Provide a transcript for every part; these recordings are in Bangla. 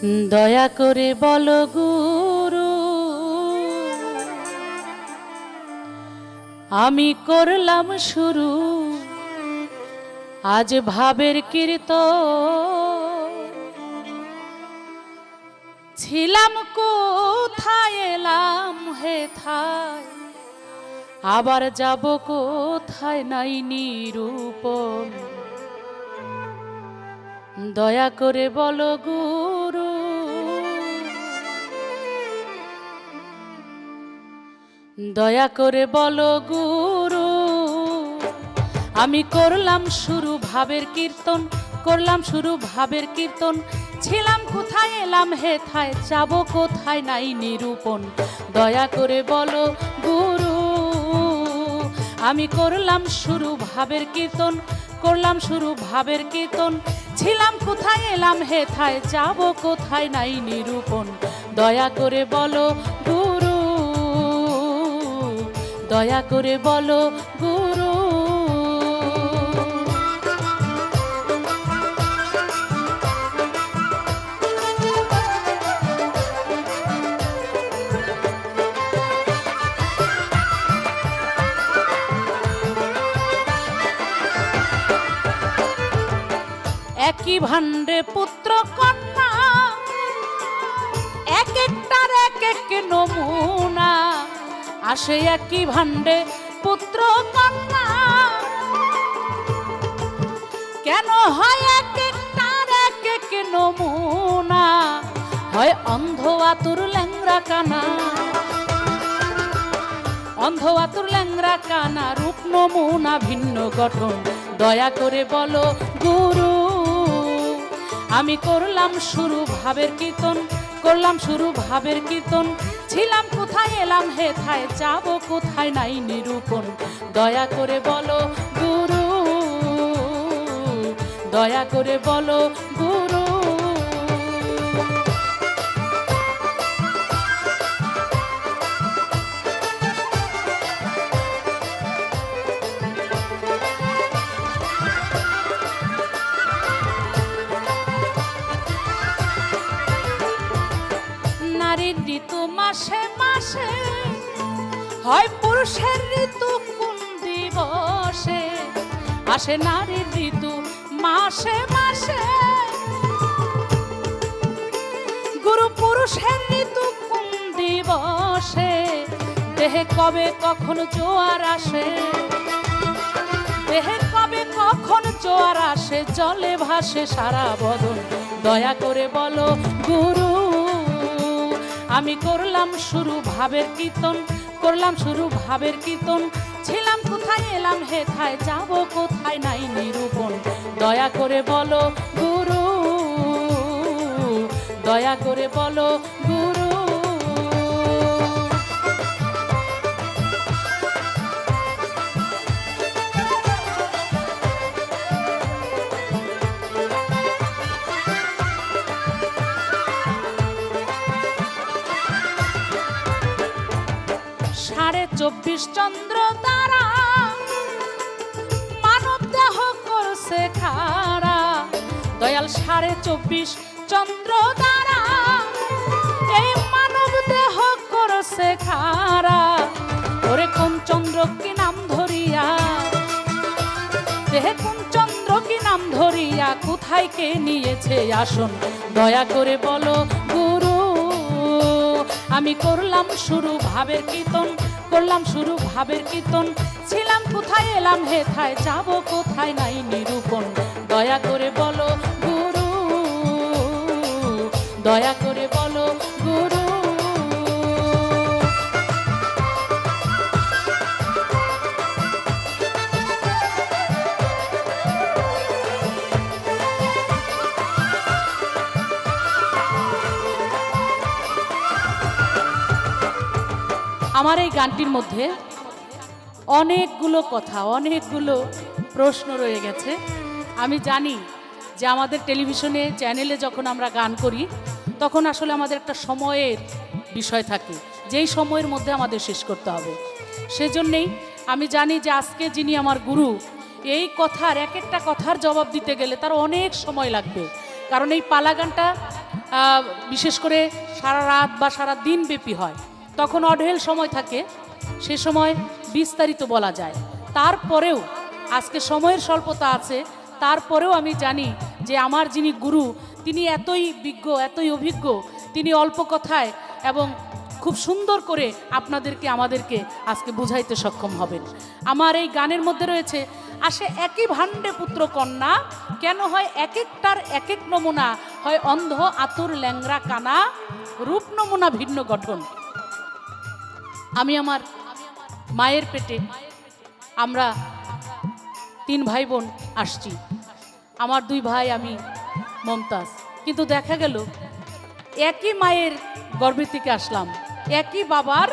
দয়া করে বলো গুরু, আমি করলাম শুরু আজ ভাবের কীর্তন। ছিলাম কোথায় এলাম হেথায়, আবার যাব কোথায় নাই নিরূপণ। দয়া করে বলো গুরু, দয়া করে বলো গুরু, আমি করলাম শুরু ভাবের কীর্তন, করলাম শুরু ভাবের কীর্তন। ছিলাম কোথায় এলাম হেথায়, যাব কোথায় নাই নিরূপণ। দয়া করে বলো গুরু, আমি করলাম শুরু ভাবের কীর্তন, করলাম শুরু ভাবের কীর্তন। ছিলাম কোথায় এলাম হেথায়, যাব কোথায় নাই নিরূপণ। দয়া করে বলো গুরু, দয়া করে বলো গুরু। একই ভাণ্ডে পুত্র কন্যা, এক একটার এক এক নমুনা। আসে একই ভাণ্ডে পুত্র কন্যা, কেন হয় এক একটার এক এক নমুনা। হয় অন্ধ আতুর ল্যাংরা কানা, অন্ধ আতুর ল্যাংরা কানা, রূপ নমুনা ভিন্ন গঠন। দয়া করে বলো গুরু, আমি করলাম শুরু ভাবের কীর্তন, করলাম শুরু ভাবের কীর্তন। ছিলাম কোথায় এলাম হেথায়, যাব কোথায় নাই নিরূপণ। দয়া করে বলো গুরু, দয়া করে বলো গুরু। নারীর ঋতু মাসে মাসে, হয় পুরুষের ঋতু কোন দিবসে। আসে নারীর ঋতু মাসে মাসে, গুরু পুরুষের ঋতু কোন দিবসে। দেহে কবে কখন জোয়ার আসে, দেহে কবে কখন জোয়ার আসে, জলে ভাসে সারা বদন। দয়া করে বলো গুরু, আমি করলাম শুরু ভাবের কীর্তন, করলাম শুরু ভাবের কীর্তন। ছিলাম কোথায় এলাম হেথায়, যাব কোথায় নাই নিরূপণ। দয়া করে বলো গুরু, দয়া করে বলো গুরু। সাড়ে 24 চন্দ্র তারা, মানব দেহ করছে খাড়া। দয়াল 24.5 চন্দ্র তারা, এই মানব দেহ করছে খাড়া। ওরে কোন চন্দ্র কি নাম ধরিয়া, দেহে কোন চন্দ্র কি নাম ধরিয়া, কোথায় কে নিয়েছে আসন। দয়া করে বলো গুরু, আমি করলাম শুরু ভাবের কীর্তন, করলাম শুরু ভাবের কীর্তন। ছিলাম কোথায় এলাম হেথায়, যাব কোথায় নাই নিরূপণ। দয়া করে বলো গুরু, দয়া করে বলো গুরু। আমার এই গানটির মধ্যে অনেকগুলো কথা, অনেকগুলো প্রশ্ন রয়ে গেছে। আমি জানি যে আমাদের টেলিভিশনে চ্যানেলে যখন আমরা গান করি, তখন আসলে আমাদের একটা সময়ের বিষয় থাকে, যেই সময়ের মধ্যে আমাদের শেষ করতে হবে। সেজন্যেই আমি জানি যে আজকে যিনি আমার গুরু, এই কথার এক একটা কথার জবাব দিতে গেলে তার অনেক সময় লাগবে। কারণ এই পালা গানটা বিশেষ করে সারা রাত বা সারা দিন ব্যাপী হয়, তখন অঢেল সময় থাকে, সে সময় বিস্তারিত বলা যায়। তারপরেও আজকে সময়ের স্বল্পতা আছে, তারপরেও আমি জানি যে আমার যিনি গুরু তিনি এতই বিজ্ঞ, এতই অভিজ্ঞ, তিনি অল্প কথায় এবং খুব সুন্দর করে আপনাদেরকে আমাদেরকে আজকে বুঝাইতে সক্ষম হবেন। আমার এই গানের মধ্যে রয়েছে, আসে একই ভাণ্ডে পুত্র কন্যা, কেন হয় এক একটার এক এক নমুনা, হয় অন্ধ আতুর ল্যাংরা কানা, রূপ নমুনা ভিন্ন গঠন। আমি আমার মায়ের পেটে আমরা 3 ভাই বোন আসছি, আমার 2 ভাই, আমি মমতাজ। কিন্তু দেখা গেল একই মায়ের গর্ভে থেকে আসলাম, একই বাবার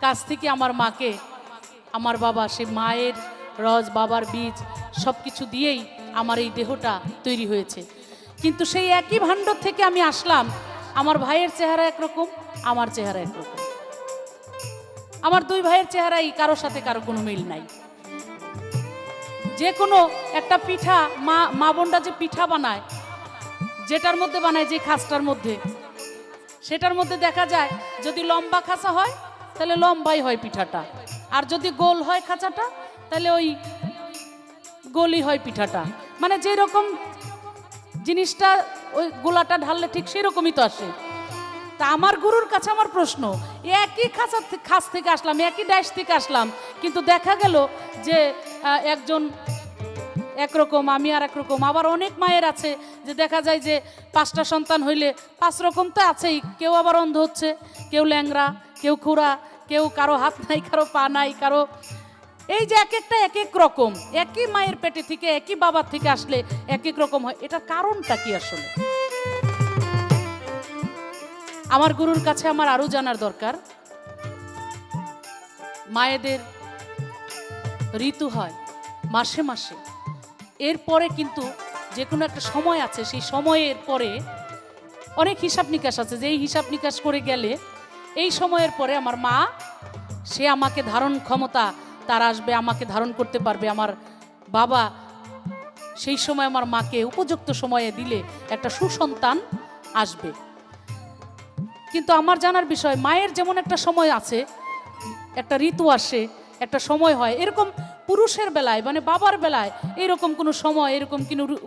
কাছ থেকে আমার মাকে, আমার বাবা সে মায়ের রজ, বাবার বীজ সব কিছু দিয়েই আমার এই দেহটা তৈরি হয়েছে। কিন্তু সেই একই ভাণ্ড থেকে আমি আসলাম, আমার ভাইয়ের চেহারা একরকম, আমার চেহারা একরকম। আমার 2 ভাইয়ের চেহারাই কারোর সাথে কারো কোনো মিল নাই। যে কোনো একটা পিঠা মা বোনরা যে পিঠা বানায়, যেটার মধ্যে বানায়, যে খাঁচটার মধ্যে, সেটার মধ্যে দেখা যায় যদি লম্বা খাঁচা হয় তাহলে লম্বাই হয় পিঠাটা, আর যদি গোল হয় খাঁচাটা তাহলে ওই গোলই হয় পিঠাটা। মানে যেরকম জিনিসটা ওই গোলাটা ঢাললে ঠিক সেরকমই তো আসে। তা আমার গুরুর কাছে আমার প্রশ্ন, একই খাঁচ থেকে আসলাম, একই ডাইশ থেকে আসলাম, কিন্তু দেখা গেল যে একজন একরকম, আমি আর একরকম। আবার অনেক মায়ের আছে যে দেখা যায় যে 5টা সন্তান হইলে 5 রকম তো আছেই, কেউ আবার অন্ধ হচ্ছে, কেউ ল্যাংরা, কেউ খুড়া, কেউ কারো হাত নাই, কারো পা নাই, কারো, এই যে এক একটা এক এক রকম। একই মায়ের পেটে থেকে একই বাবার থেকে আসলে এক এক রকম হয়, এটার কারণটা কি আসলে? আমার গুরুর কাছে আমার আরো জানার দরকার, মায়েদের ঋতু হয় মাসে মাসে, এরপরে কিন্তু যে কোনো একটা সময় আছে, সেই সময়ের পরে অনেক হিসাব নিকাশ আছে, যে এই হিসাব নিকাশ করে গেলে এই সময়ের পরে আমার মা, সে আমাকে ধারণ ক্ষমতা তার আসবে, আমাকে ধারণ করতে পারবে। আমার বাবা সেই সময় আমার মাকে উপযুক্ত সময়ে দিলে একটা সুসন্তান আসবে। কিন্তু আমার জানার বিষয়, মায়ের যেমন একটা সময় আছে, একটা ঋতু আসে, একটা সময় হয়, এরকম পুরুষের বেলায় মানে বাবার বেলায় এরকম কোনো সময়, এরকম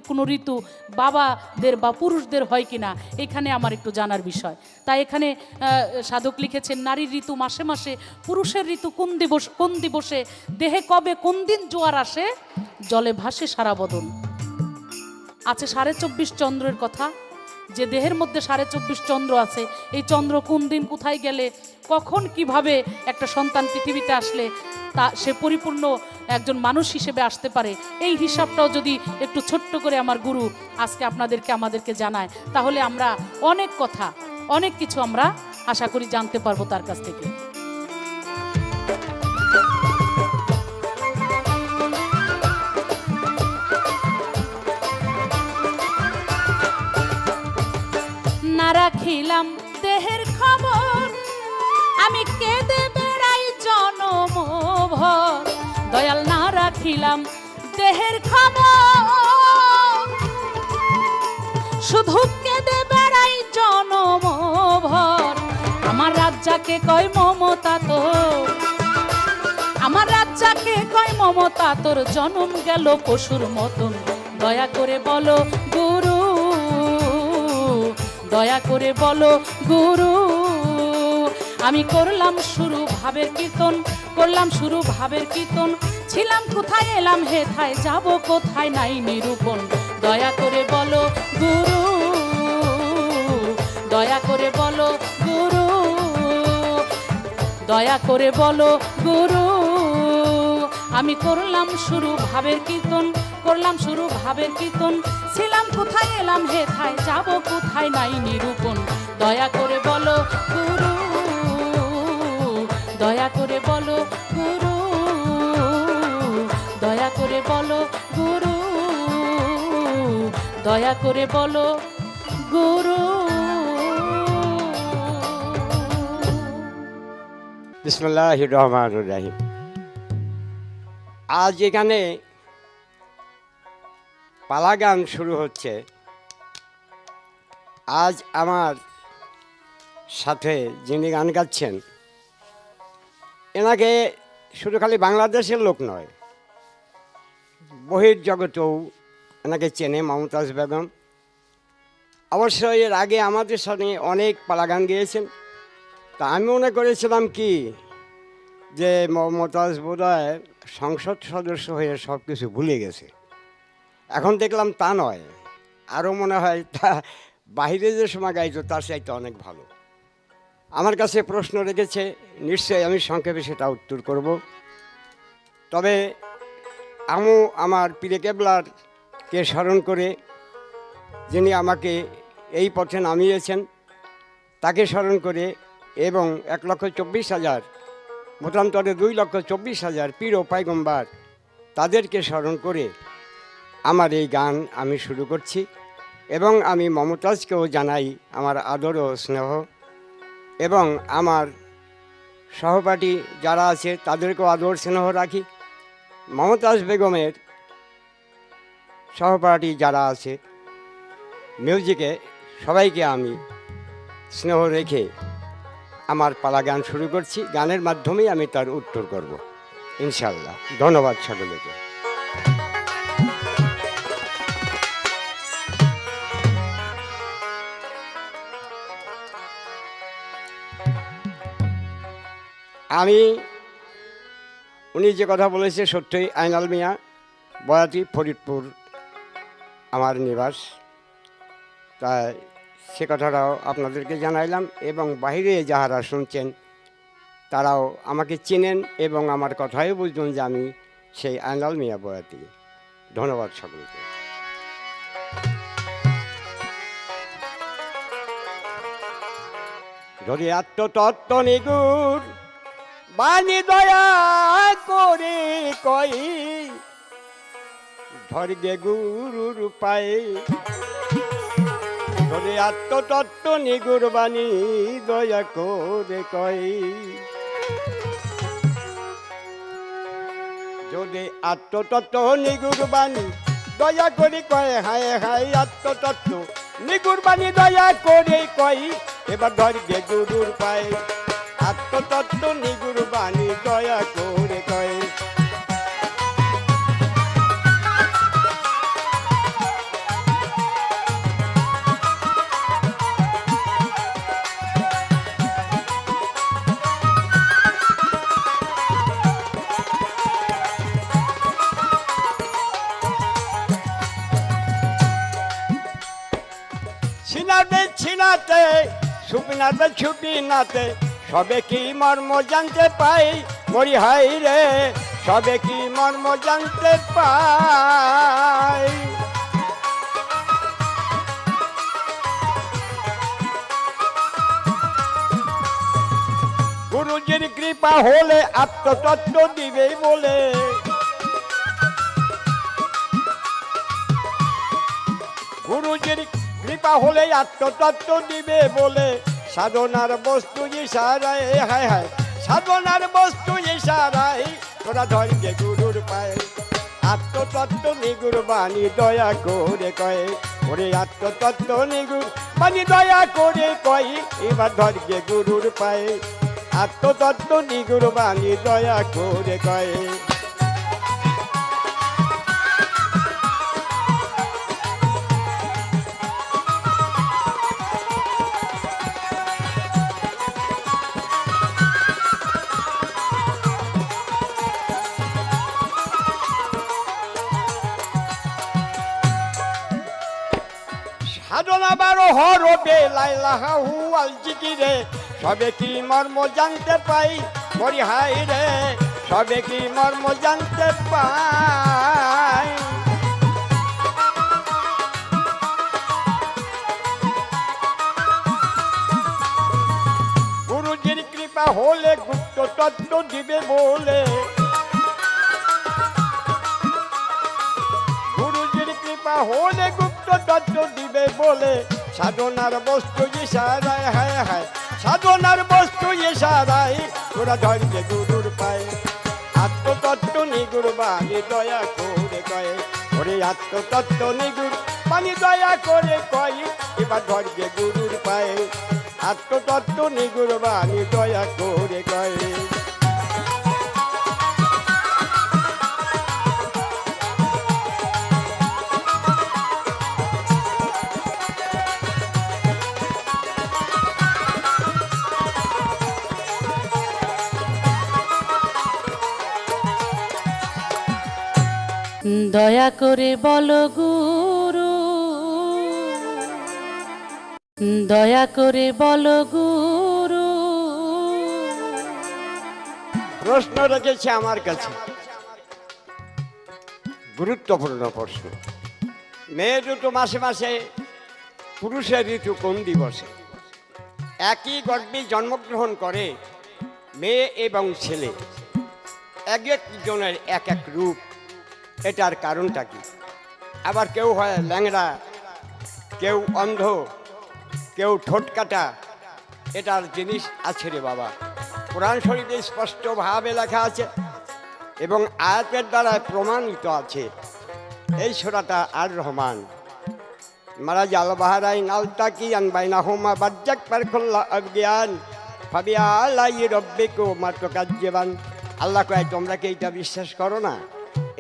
কোনো ঋতু বাবাদের বা পুরুষদের হয় কিনা, এখানে আমার একটু জানার বিষয়। তাই এখানে সাধক লিখেছেন, নারীর ঋতু মাসে মাসে, পুরুষের ঋতু কোন দিবসে, দেহে কবে কোন দিন জোয়ার আসে, জলে ভাসে সারা বদন। আছে 24.5 চন্দ্রের কথা, যে দেহের মধ্যে 24.5 চন্দ্র আছে, এই চন্দ্র কোন দিন কোথায় গেলে, কখন কিভাবে একটা সন্তান পৃথিবীতে আসলে তা সে পরিপূর্ণ একজন মানুষ হিসেবে আসতে পারে, এই হিসাবটাও যদি একটু ছোট্ট করে আমার গুরু আজকে আমাদেরকে জানায়, তাহলে আমরা অনেক কথা, অনেক কিছু আমরা আশা করি জানতে পারবো তার কাছ থেকে। না রাখিলাম দেহের খবর, আমি কেঁদে বেড়াই জনম ভর, দয়াল না রাখিলাম দেহের খবর, শুধু কেঁদে বেড়াই জনম ভর। আমার রাজ্জাকে কয় মমতা তোর, আমার রাজ্জাকে কয় মমতা তোর, জনম গেল পশুর মতন, দয়া করে বলো গুরু, দয়া করে বলো গুরু। আমি করলাম শুরু ভাবের কীর্তন, করলাম শুরু ভাবের কীর্তন, ছিলাম কোথায় এলাম হেথায়, যাব কোথায় নাই নিরূপণ, দয়া করে বলো গুরু, দয়া করে বলো গুরু, দয়া করে বলো গুরু। আমি করলাম শুরু ভাবের কীর্তন, করলাম শুরু ভাবের কীর্তন, ছিলাম কোথায় এলাম হেথায়, যাব কোথায় নাই নিরূপণ, দয়া করে বলো গুরু, দয়া করে বলো গুরু, দয়া করে বলো গুরু, দয়া করে বলো গুরু। বিসমিল্লাহির রহমানির রহিম। আজ এখানে পালা গান শুরু হচ্ছে, আজ আমার সাথে যিনি গান গাচ্ছেন, এনাকে শুধু খালি বাংলাদেশের লোক নয়, বহির জগতেও এনাকে চেনে মমতাজ বেগম। অবশ্যই এর আগে আমাদের সাথে অনেক পালা গান গেয়েছেন। তা আমি মনে করেছিলাম কি যে মমতাজ বোধহয় সংসদ সদস্য হয়ে সব কিছু ভুলে গেছে। এখন দেখলাম তা নয়, আরও মনে হয় তা বাহিরে যে সময় গাইতো তার চাইতে অনেক ভালো। আমার কাছে প্রশ্ন রেখেছে, নিশ্চয়ই আমি সংক্ষেপে সেটা উত্তর করব। তবে আমার পীরে কেবলারকে স্মরণ করে, যিনি আমাকে এই পথে নামিয়েছেন, তাকে স্মরণ করে এবং 1,24,000 মতান্তরে 2,24,000 পীর ও পয়গম্বর তাদেরকে স্মরণ করে আমার এই গান আমি শুরু করছি। এবং আমি মমতাজকেও জানাই আমার আদর ও স্নেহ, এবং আমার সহপাঠী যারা আছে তাদেরকেও আদর স্নেহ রাখি। মমতাজ বেগমের সহপাঠী যারা আছে মিউজিকে, সবাইকে আমি স্নেহ রেখে আমার পালা গান শুরু করছি। গানের মাধ্যমেই আমি তার উত্তর করব ইনশাল্লাহ। ধন্যবাদ সকলকে। আমি উনি যে কথা বলেছে সত্যই, আইনাল মিয়া, বয়াতি, ফরিদপুর আমার নিবাস। তাই সে কথাটাও আপনাদেরকে জানাইলাম, এবং বাইরে যাহারা শুনছেন তারাও আমাকে চেনেন এবং আমার কথাই বুঝবেন যে আমি সেই আইনাল মিয়া বয়াতি। ধন্যবাদ সকলকে। যদি আত্মতত্ত্ব নিগুর বাণী দয়া করে কই, ধর্গে গুরুর পায়ে। যদি আত্মতত্ত্ব নিগুর বাণী দয়া করে কই, যদি আত্মতত্ত্ব নিগুর বাণী দয়া করে কয়, হায় হায় আত্মতত্ত্ব নিগুর বাণী দয়া করে কই, এবার ধর্গে গুরুর পায়ে। আত্মতত্ত্ব নিগুর বাণী দয়া করে কয়। ছিনাতে ছিনাতে সুপিনাতে ছুপিনাতে সবে কি মর্ম জানতে পাই, মরি হাই রে সবে কি মর্ম জানতে পাই। গুরুজির কৃপা হলে আত্মতত্ত্ব দিবে বলে, গুরুজির কৃপা হলে আত্মতত্ত্ব দিবে বলে, সাধনার বস্তু ইশারায়, হায় হায় সাধনার বস্তু ইশারায়, তোরা ধর্গে গুরুর পায়ে। আত্মতত্ত্ব নিগুর বাণী দয়া করে কয়, ওরে আত্মতত্ত্ব নিগুর বাণী দয়া করে কয়, এবার ধর্গে গুরুর পায়ে। আত্মতত্ত্ব নিগুর বাণী দয়া করে কয়। সাধনা বারো হরবে লাইলাহু আল জিকিরে, সবে কি মর্ম জানতে পাই, মরি হাই রে সবে কি মর্ম জানতে পাই। গুরুজির কৃপা হলে গুপ্ত তত্ত্ব দিবে বলে, গুরুজির কৃপা হলে গুপ্ত তত্ত্ব দিবে বলে, সাধনার বস্তু ইশারায়, হায় হায় সাধনার বস্তু ইশারায়, তোরা ধর্গে গুরুর পায়ে। আত্মতত্ত্ব নিগুর বাণী দয়া করে কয়, ওরে আত্মতত্ত্ব নিগুর পানি দয়া করে কয় এবার ধরবে গুরুর পায়ে আত্মতত্ত্ব নিগুর বাণী দয়া করে কয় দয়া করে বলো গুরু, দয়া করে বলো গুরু। প্রশ্ন রেখেছে আমার কাছে, গুরুত্বপূর্ণ প্রশ্ন। মেয়ে ঋতু মাসে মাসে, পুরুষের ঋতু কোন দিবসে? একই গর্ভে জন্মগ্রহণ করে মেয়ে এবং ছেলে, এক একজনের এক এক রূপ। এটার কারণটা কি? আবার কেউ হয় ল্যাংড়া, কেউ অন্ধ, কেউ ঠোঁট কাটা। এটার জিনিস আছে রে বাবা, কোরআন শরীফে স্পষ্টভাবে লেখা আছে এবং আয়াতের দ্বারা প্রমাণিত আছে। এই সূরাটা আর রহমান মারা জাল বাহারাই নালতা কি আনবাইনা হোমা বাজ্জাক পারখল্লা অজ্ঞান ফাবিয়া আলাই রব্বিকো মাতকাজ্জেবান। আল্লাহ কয় তোমরা কি এইটা বিশ্বাস করো না?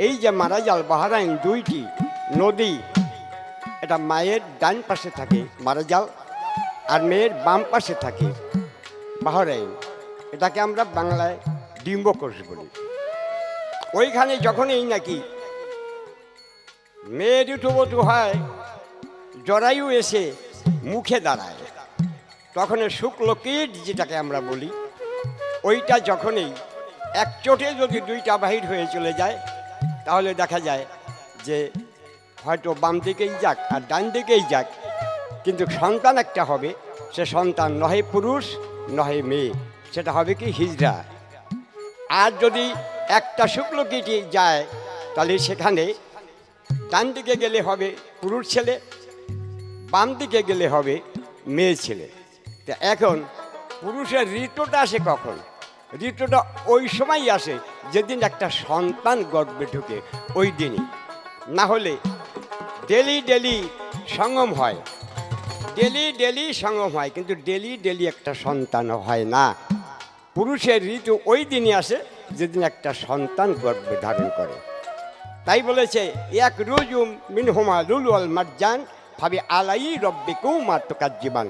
এই যে মারা জাল বাহারাইন দুইটি নদী, এটা মায়ের ডান পাশে থাকে মারা জাল, আর মেয়ের বাম পাশে থাকে বাহরাইন। এটাকে আমরা বাংলায় ডিম্বকোষ বলি। ওইখানে যখনই নাকি মেয়ে ঋতুবধূ হয়, জরায়ু এসে মুখে দাঁড়ায়, তখন শুক্লকীট যেটাকে আমরা বলি, ওইটা যখনই এক চোটে যদি দুইটা বাহির হয়ে চলে যায়, তাহলে দেখা যায় যে হয়তো বাম দিকেই যাক আর ডান দিকেই যাক, কিন্তু সন্তান একটা হবে। সে সন্তান নহে পুরুষ নহে মেয়ে, সেটা হবে কি হিজড়া। আর যদি একটা শুক্লকীটি যায়, তাহলে সেখানে ডান দিকে গেলে হবে পুরুষ ছেলে, বাম দিকে গেলে হবে মেয়ে ছেলে। তা এখন পুরুষের ঋতুটা আসে কখন? ঋতুটা ওই সময়ই আসে যেদিন একটা সন্তান গর্ভে ঢুকে, ওই দিনই। না হলে ডেলি ডেলি সঙ্গম হয়, ডেলি ডেলি সঙ্গম হয়, কিন্তু ডেলি ডেলি একটা সন্তান হয় না। পুরুষের ঋতু ওই দিনই আসে যেদিন একটা সন্তান গর্ভে ধারণ করে। তাই বলেছে এক রুজুম মিনহুমা লুলু আল মারজান ফাবি আলাই রব্বিকুম মাতকাজ্জিবান।